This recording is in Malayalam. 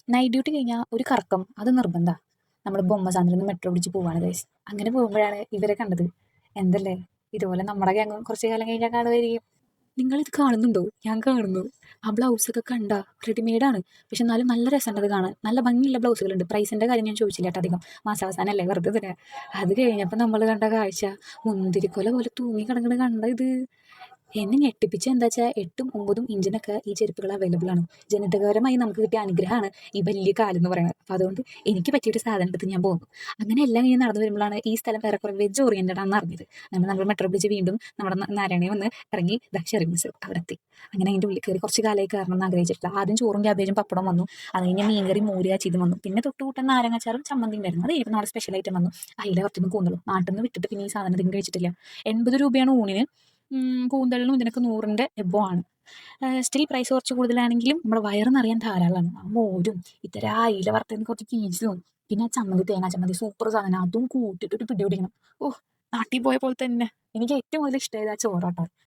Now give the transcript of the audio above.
നൈറ്റ് ഡ്യൂട്ടി കഴിഞ്ഞാൽ ഒരു കറക്കം അത് നിർബന്ധമാണ്. നമ്മൾ ബൊമ്മ സാധനത്തിൽ നിന്ന് മെട്രോ പിടിച്ച് പോവാണ് ഗൈസ്. അങ്ങനെ പോകുമ്പോഴാണ് ഇവരെ കണ്ടത്. എന്തല്ലേ, ഇതുപോലെ നമ്മുടെ ഗ്യാങ്ങും കുറച്ച് കാലം കഴിഞ്ഞാൽ കാണുമായിരിക്കും. നിങ്ങളിത് കാണുന്നുണ്ടോ? ഞാൻ കാണുന്നു. ആ ബ്ലൗസൊക്കെ കണ്ട റെഡിമെയ്ഡാണ്. പക്ഷെ എന്നാലും നല്ല രസമുണ്ട് അത് കാണാൻ. നല്ല ഭംഗിയുള്ള ബ്ലൗസുകളുണ്ട്. പ്രൈസിൻ്റെ കാര്യം ഞാൻ ചോദിച്ചില്ല കേട്ടോ അധികം. മാസാവസാനമല്ലേ വെറുതെ തരാം. അത് കഴിഞ്ഞപ്പോൾ നമ്മൾ കണ്ട കാഴ്ച മുന്തിരിക്കൊല പോലെ തൂങ്ങി കിടക്കുന്നത് കണ്ട ഇത്. എന്നെ ഞെട്ടിപ്പിച്ച എന്താ വെച്ചാൽ 8ഉം 9ഉം ഇഞ്ചിനൊക്കെ ഈ ചെരുപ്പുകൾ അവൈലബിൾ ആണ്. ജനിതകപരമായി നമുക്ക് കിട്ടിയ അനുഗ്രഹമാണ് ഈ വലിയ കാലെന്ന് പറയുന്നത്. അപ്പോൾ അതുകൊണ്ട് എനിക്ക് പറ്റിയൊരു സാധനം എടുത്ത് ഞാൻ പോകുന്നു. അങ്ങനെ എല്ലാം കഴിഞ്ഞ് നടന്നു വരുമ്പോഴാണ് ഈ സ്ഥലം ഏറെക്കുറെ വെജ് ഓറിയൻറ്റഡ് ആണെന്ന് അറിഞ്ഞത്. നമ്മൾ മെട്രോ പിടിച്ച് വീണ്ടും നമ്മുടെ നാരായണീയം വന്ന് ഇറങ്ങി ഷെറിങ്സ് അവിടെ എത്തി. അങ്ങനെ അതിൻ്റെ ഉള്ളിൽ കയറി കുറച്ച് കാലമായി കയറണം എന്ന് ആഗ്രഹിച്ചിട്ടില്ല. ആദ്യം ചോറും ക്യാബേജും പപ്പടം വന്നു. അത് കഴിഞ്ഞ് മീൻകറി മോര് കാച്ചിയതും വന്നു. പിന്നെ തൊട്ടുകൂട്ടൻ നാരങ്ങാച്ചാറും ചമ്മന്തി ഉണ്ടായിരുന്നു. അത് കഴിഞ്ഞപ്പോൾ നമ്മുടെ സ്പെഷ്യൽ ഐറ്റം വന്നു. അയില വറുത്തതും കൂന്തളും. നാട്ടിൽ നിന്ന് വിട്ടിട്ട് പിന്നെ ഈ സാധനം അധികം കഴിച്ചിട്ടില്ല. 80 രൂപയാണ് ഊണിന്. കൂന്തളിനും ഇതിനൊക്കെ 100ൻ്റെ എബോ ആണ്. സ്റ്റിൽ പ്രൈസ് കുറച്ച് കൂടുതലാണെങ്കിലും നമ്മുടെ വയറിനറിയാൻ ധാരാളമാണ്. ആ മോരും ഇത്തരം അയില വറുത്തതിന് കുറച്ച് പീസും പിന്നെ ആ ചമ്മന്തി, തേങ്ങാ ചമ്മന്തി സൂപ്പർ സാധനം, അതും കൂട്ടിയിട്ട് ഒരു പിടി പിടിക്കണം. ഓ, നാട്ടിൽ പോയ പോലെ തന്നെ. എനിക്ക് ഏറ്റവും കൂടുതൽ ഇഷ്ടമായത് ആ ചോറാട്ടോ.